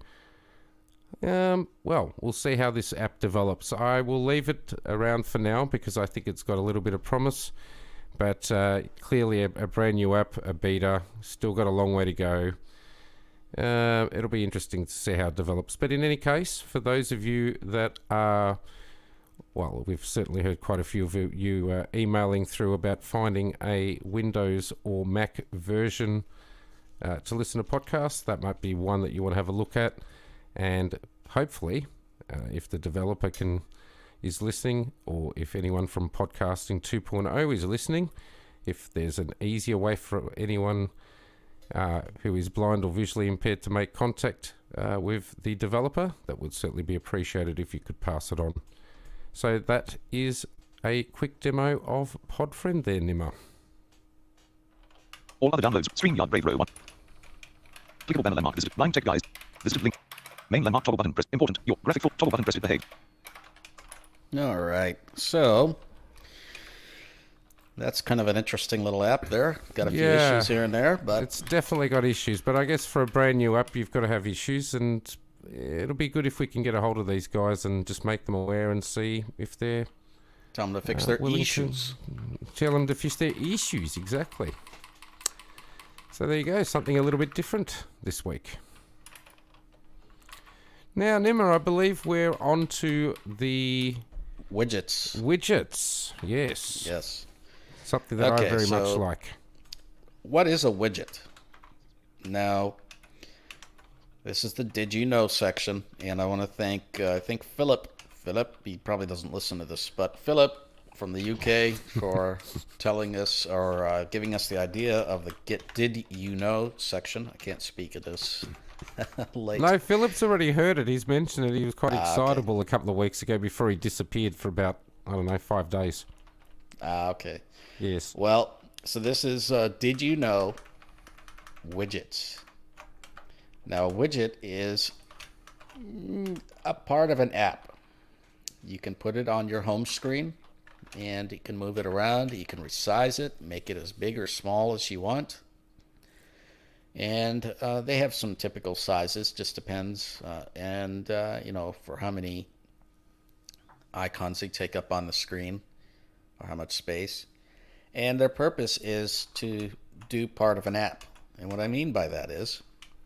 well, we'll see how this app develops. I will leave it around for now because I think it's got a little bit of promise. But clearly a brand new app, a beta, still got a long way to go. It'll be interesting to see how it develops. But in any case, for those of you that are, well, we've certainly heard quite a few of you emailing through about finding a Windows or Mac version to listen to podcasts. That might be one that you want to have a look at. And hopefully, if the developer is listening, or if anyone from Podcasting 2.0 is listening, if there's an easier way for anyone who is blind or visually impaired to make contact with the developer. That would certainly be appreciated if you could pass it on. So that is a quick demo of Podfriend there, Nimmer. All other downloads. StreamYard Brave Row 1. Clickable banner landmark visited. Line tech guys. Visited link. Main landmark toggle button pressed. Important. Your graphic full toggle button pressed. Behave. All right. So that's kind of an interesting little app there. Got a few issues here and there, but it's definitely got issues. But I guess for a brand new app, you've got to have issues, and it'll be good if we can get a hold of these guys and just make them aware and see if they're tell them to fix their issues. Tell them to fix their issues, exactly. So there you go, something a little bit different this week. Now, Nimmer, I believe we're on to the widgets. Widgets, yes. Yes. Something that I very much like. What is a widget? Now, this is the Did You Know section, and I want to thank, I think Philip, he probably doesn't listen to this, but Philip from the UK for telling us or giving us the idea of the Did You Know section. I can't speak of this late. No, Philip's already heard it. He's mentioned it. He was quite excitable a couple of weeks ago before he disappeared for about, 5 days. Okay. Yes. Well, so this is Did You Know widgets. Now, a widget is a part of an app. You can put it on your home screen, and you can move it around. You can resize it, make it as big or small as you want. And they have some typical sizes, just depends. For how many icons they take up on the screen or how much space. And their purpose is to do part of an app. And what I mean by that is,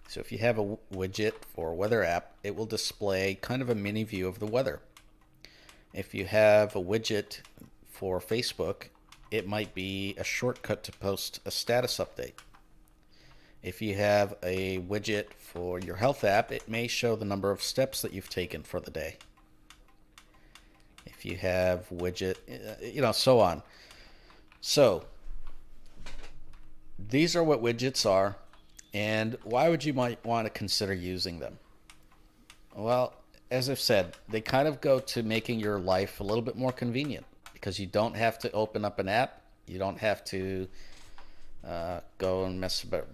so if you have a widget for a weather app, it will display kind of a mini view of the weather. If you have a widget for Facebook, it might be a shortcut to post a status update. If you have a widget for your health app, it may show the number of steps that you've taken for the day. If you have widget, so on. So, these are what widgets are, and why would you might want to consider using them? Well, as I've said, they kind of go to making your life a little bit more convenient because you don't have to open up an app. You don't have to go and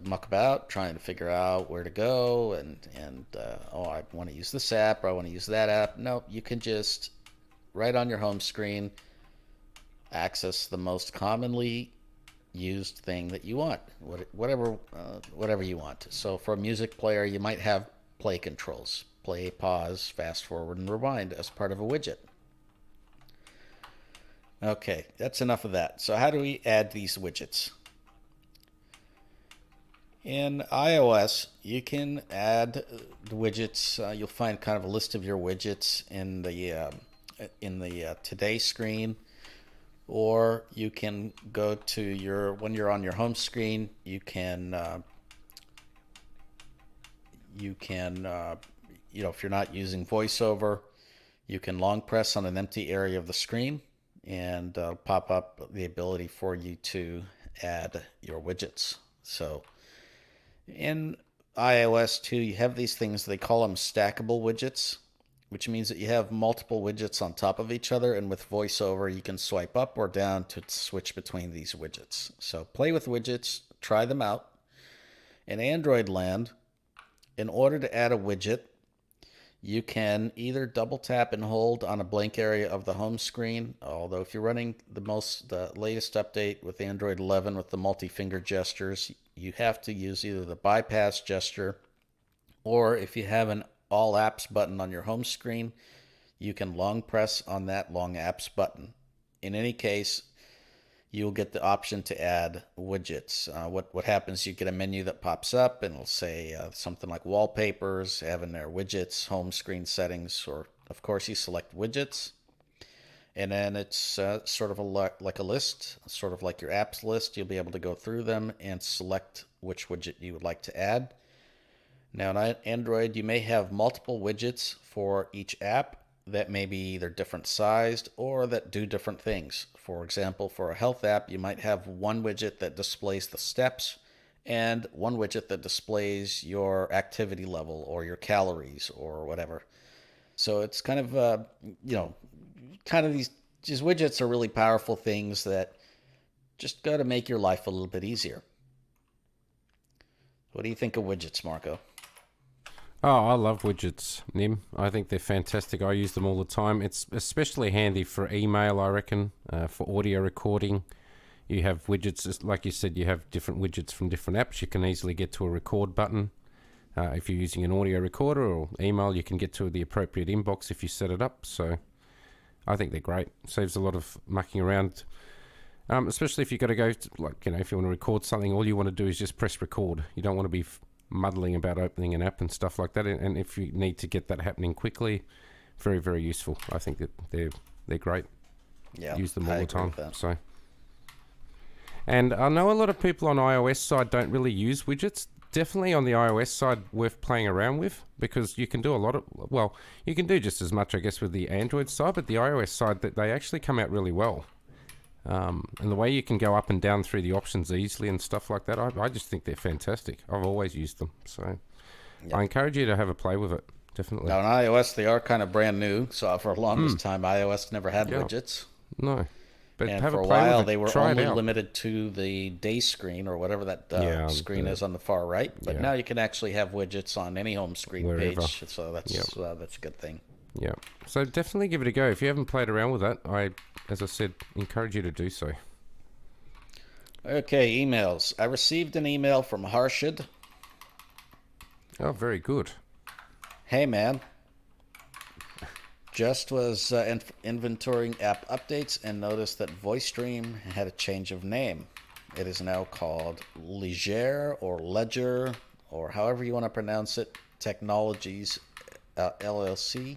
muck about trying to figure out where to go and I want to use this app or I want to use that app. No, you can just right on your home screen access the most commonly used thing that you want, whatever you want. So for a music player, you might have play controls, play, pause, fast forward, and rewind as part of a widget. Okay, that's enough of that. So how do we add these widgets? In iOS, you can add the widgets. You'll find kind of a list of your widgets in the Today screen, or you can go to when you're on your home screen, you can if you're not using VoiceOver, you can long press on an empty area of the screen and pop up the ability for you to add your widgets. So in iOS 2, you have these things, they call them stackable widgets, which means that you have multiple widgets on top of each other, and with VoiceOver, you can swipe up or down to switch between these widgets. So play with widgets, try them out. In Android land, in order to add a widget, you can either double tap and hold on a blank area of the home screen, although if you're running the latest update with Android 11 with the multi-finger gestures, you have to use either the bypass gesture, or if you have an All Apps button on your home screen, you can long press on that Long Apps button. In any case, you'll get the option to add widgets. What happens, you get a menu that pops up and it'll say something like wallpapers, having their widgets, home screen settings, or of course you select widgets. And then it's sort of like a list, sort of like your apps list. You'll be able to go through them and select which widget you would like to add. Now in Android, you may have multiple widgets for each app that may be either different sized or that do different things. For example, for a health app, you might have one widget that displays the steps and one widget that displays your activity level or your calories or whatever. So it's kind of, these widgets are really powerful things that just got to make your life a little bit easier. What do you think of widgets, Marco? Oh, I love widgets, Nim. I think they're fantastic. I use them all the time. It's especially handy for email, I reckon, for audio recording. You have widgets, like you said, you have different widgets from different apps. You can easily get to a record button. If you're using an audio recorder or email, you can get to the appropriate inbox if you set it up. So I think they're great. Saves a lot of mucking around. Especially if you've got to go, if you want to record something, all you want to do is just press record. You don't want to be muddling about opening an app and stuff like that. And if you need to get that happening quickly, very, very useful. I think that they're great. Yeah, use them all the time. With that. So, and I know a lot of people on iOS side don't really use widgets. Definitely on the iOS side, worth playing around with, because you can do a lot of, you can do just as much, I guess, with the Android side, but the iOS side, that they actually come out really well. And the way you can go up and down through the options easily and stuff like that, I just think they're fantastic. I've always used them. So I encourage you to have a play with it, definitely. Now, on iOS, they are kind of brand new. So for the longest time, iOS never had widgets. No. But and have for a a play while, with it. they were Try it only out. limited to the day screen or whatever that screen is on the far right. But now you can actually have widgets on any home screen Wherever. page. So that's a good thing. Yeah. So definitely give it a go. If you haven't played around with that, as I said, encourage you to do so. Okay, emails. I received an email from Harshid. Oh, very good. Hey, man. Just was inventorying app updates and noticed that VoiceStream had a change of name. It is now called Leger or Ledger, or however you want to pronounce it, Technologies LLC.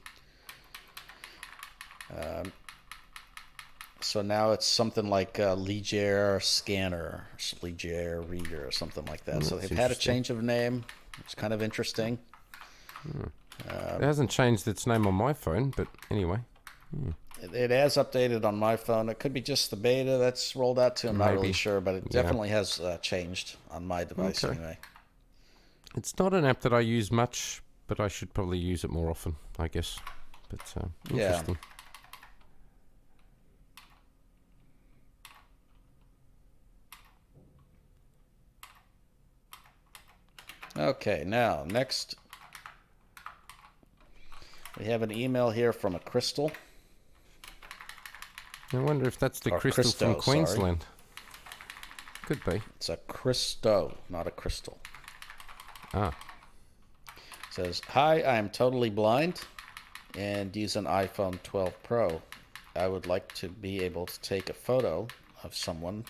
So now it's something like Leger Scanner, Leger Reader, or something like that. So they've had a change of name. It's kind of interesting. It hasn't changed its name on my phone, but anyway. It has updated on my phone. It could be just the beta that's rolled out to. I'm not really sure, but it definitely has changed on my device anyway. It's not an app that I use much, but I should probably use it more often, I guess. But interesting. Okay, now next we have an email here from a Crystal. I wonder if that's the Crystal Christo, from Queensland. Could be. It's a Christo, not a crystal. Ah. It says, "Hi, I am totally blind and use an iPhone 12 Pro. I would like to be able to take a photo of someone,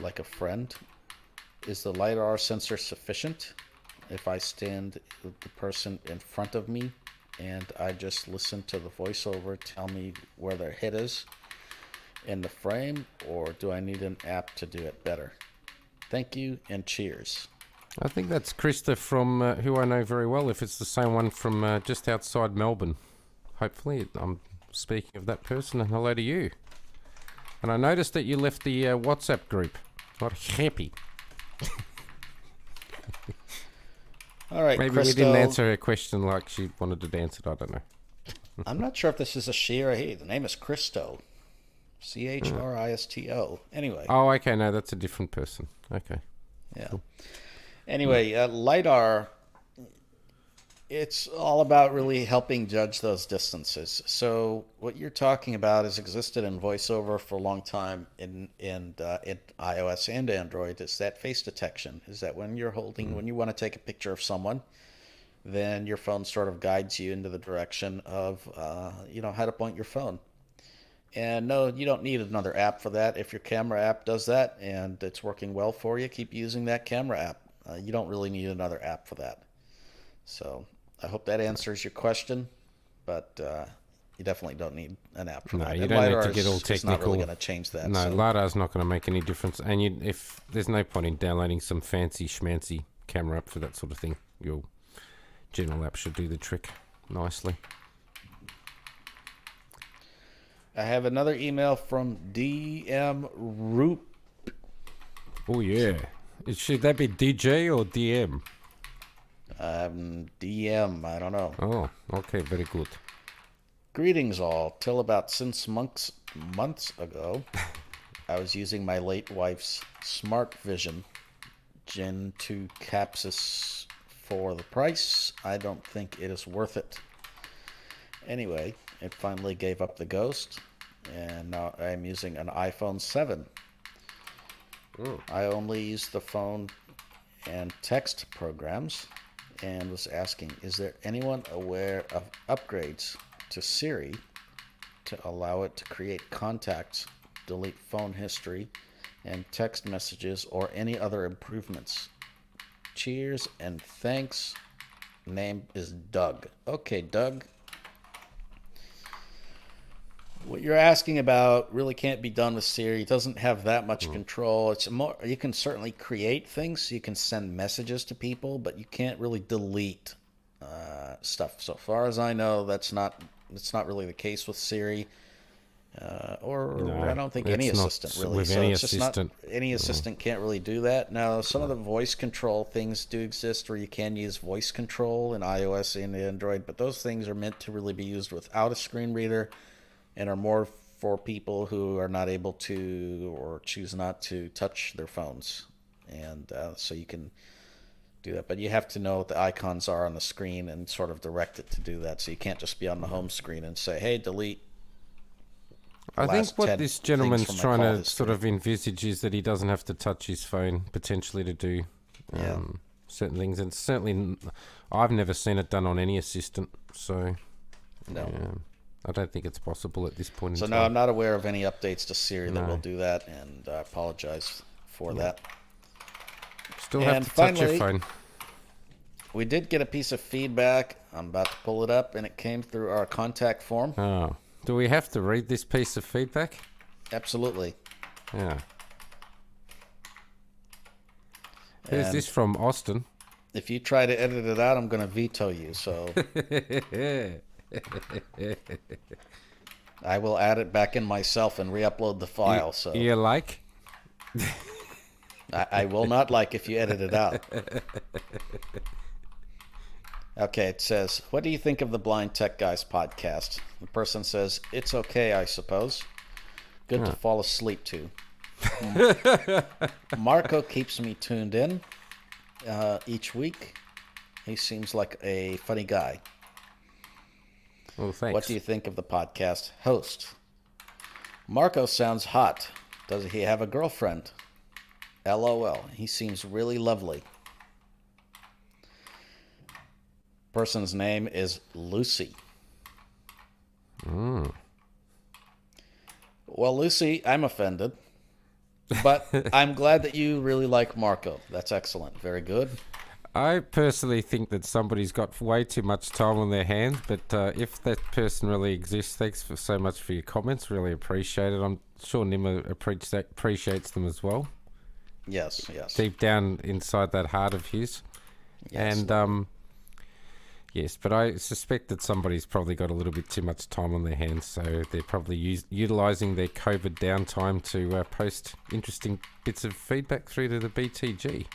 like a friend. Is the LiDAR sensor sufficient if I stand with the person in front of me and I just listen to the voiceover tell me where their head is in the frame, or do I need an app to do it better? Thank you and cheers." I think that's Krista from, who I know very well, if it's the same one from just outside Melbourne. Hopefully, I'm speaking of that person, and hello to you. And I noticed that you left the WhatsApp group. Not happy. All right, Maybe Christo, we didn't answer her question like she wanted it answered. I don't know. I'm not sure if this is a she or a he. The name is Christo. Christo. Anyway. Oh, okay. No, that's a different person. Okay. Yeah. Cool. Anyway, LiDAR, it's all about really helping judge those distances. So what you're talking about has existed in VoiceOver for a long time in iOS and Android. Is that face detection? Is that when you're when you want to take a picture of someone, then your phone sort of guides you into the direction of, how to point your phone. And no, you don't need another app for that. If your camera app does that and it's working well for you, keep using that camera app. You don't really need another app for that. So I hope that answers your question, but you definitely don't need an app for that. No, you And don't need LiDAR to get all is technical. not really going to change that. No, so. LiDAR's not going to make any difference. And if there's no point in downloading some fancy schmancy camera app for that sort of thing. Your general app should do the trick nicely. I have another email from DM Roop. Oh, yeah. Should that be DJ or DM? DM, I don't know. Oh, okay, very good. Greetings all. Till about months ago, I was using my late wife's Smart Vision Gen 2 Capsus for the price. I don't think it is worth it. Anyway, it finally gave up the ghost, and now I'm using an iPhone 7. I only use the phone and text programs, and was asking, is there anyone aware of upgrades to Siri to allow it to create contacts, delete phone history, and text messages, or any other improvements? Cheers and thanks. Name is Doug. Okay, Doug. What you're asking about really can't be done with Siri. It doesn't have that much control. It's more, you can certainly create things. You can send messages to people, but you can't really delete stuff. So far as I know, that's not really the case with Siri. I don't think any assistant really. With so any it's just assistant. not any assistant can't really do that. Now, some of the voice control things do exist where you can use voice control in iOS and Android, but those things are meant to really be used without a screen reader, and are more for people who are not able to or choose not to touch their phones. And so you can do that. But you have to know what the icons are on the screen and sort of direct it to do that. So you can't just be on the home screen and say, hey, delete. I think what this gentleman's from my trying call to history. sort of envisage is that he doesn't have to touch his phone potentially to do certain things. And certainly I've never seen it done on any assistant. So No. yeah, I don't think it's possible at this point So in no, time. I'm not aware of any updates to Siri that No. will do that, and I apologize for that. Still have and to touch your finally- phone. We did get a piece of feedback. I'm about to pull it up, and it came through our contact form. Oh. Do we have to read this piece of feedback? Absolutely. Yeah. Who's And this from? Austin? if you try to edit it out, I'm going to veto you. So I will add it back in myself and re-upload the file. So You like? I will not like if you edit it out. Okay, it says, what do you think of the Blind Tech Guys podcast? The person says, it's okay, I suppose. Good to fall asleep to. Marco keeps me tuned in each week. He seems like a funny guy. Well, thanks. What do you think of the podcast host? Marco sounds hot. Does he have a girlfriend? LOL. He seems really lovely. Person's name is Lucy. Well, Lucy, I'm offended. But I'm glad that you really like Marco. That's excellent. Very good. I personally think that somebody's got way too much time on their hands, but if that person really exists, thanks for so much for your comments. Really appreciate it. I'm sure Nima appreciates them as well. Yes, yes. Deep down inside that heart of his. Yes. And yes, but I suspect that somebody's probably got a little bit too much time on their hands, so they're probably utilising their COVID downtime to post interesting bits of feedback through to the BTG.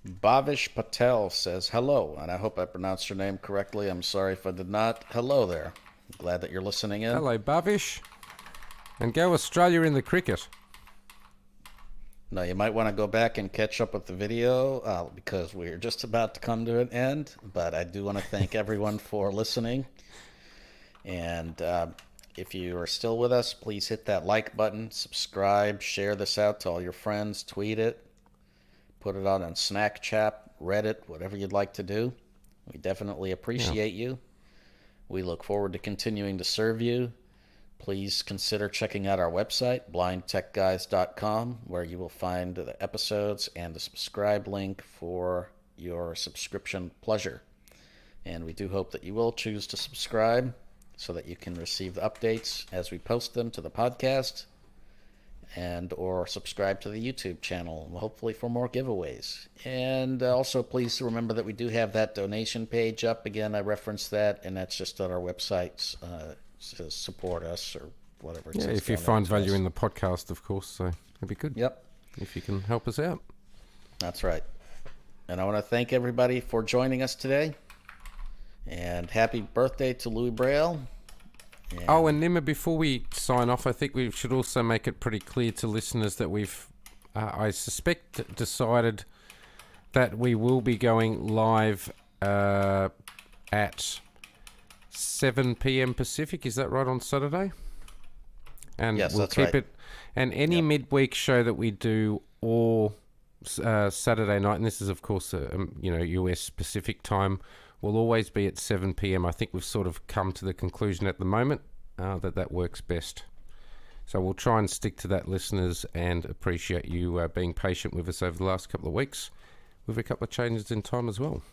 Bhavish Patel says, hello, and I hope I pronounced your name correctly. I'm sorry if I did not. Hello there. Glad that you're listening in. Hello, Bavish. And go Australia in the cricket. Now, you might want to go back and catch up with the video because we're just about to come to an end. But I do want to thank everyone for listening. And if you are still with us, please hit that like button, subscribe, share this out to all your friends, tweet it, put it out on Snapchat, Reddit, whatever you'd like to do. We definitely appreciate you. We look forward to continuing to serve you. Please consider checking out our website, blindtechguys.com, where you will find the episodes and the subscribe link for your subscription pleasure. And we do hope that you will choose to subscribe so that you can receive the updates as we post them to the podcast, and or subscribe to the YouTube channel, hopefully for more giveaways. And also please remember that we do have that donation page up. Again, I referenced that, and that's just on our website to support us or whatever. Yeah, if you find value in the podcast, of course, so it'd be good. Yep. If you can help us out. That's right. And I want to thank everybody for joining us today. And happy birthday to Louis Braille. Oh, and Nima, before we sign off, I think we should also make it pretty clear to listeners that we've, I suspect, decided that we will be going live at 7 p.m. Pacific. Is that right, on Saturday? And yes, we'll that's keep right. it. And any midweek show that we do, or Saturday night, and this is, of course, US Pacific time, will always be at 7 p.m. I think we've sort of come to the conclusion at the moment that works best. So we'll try and stick to that, listeners, and appreciate you being patient with us over the last couple of weeks with a couple of changes in time as well.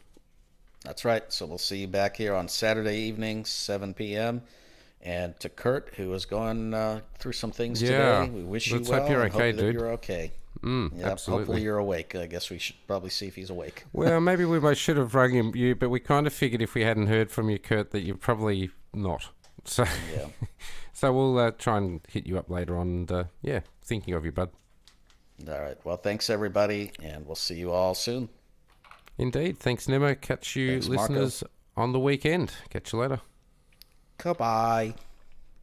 That's right. So we'll see you back here on Saturday evening, 7 p.m. And to Kurt, who is going through some things today, we wish you let's well. hope you're and okay, hope that dude. you're okay. Yep, Absolutely. hopefully you're awake. I guess we should probably see if he's awake. Well, maybe we should have rung you, but we kind of figured if we hadn't heard from you, Kurt, that you're probably not. So, Yeah. so we'll try and hit you up later on. And thinking of you, bud. All right. Well, thanks, everybody, and we'll see you all soon. Indeed. Thanks, Nemo. Catch you, Thanks, Marco. listeners, on the weekend. Catch you later. Goodbye.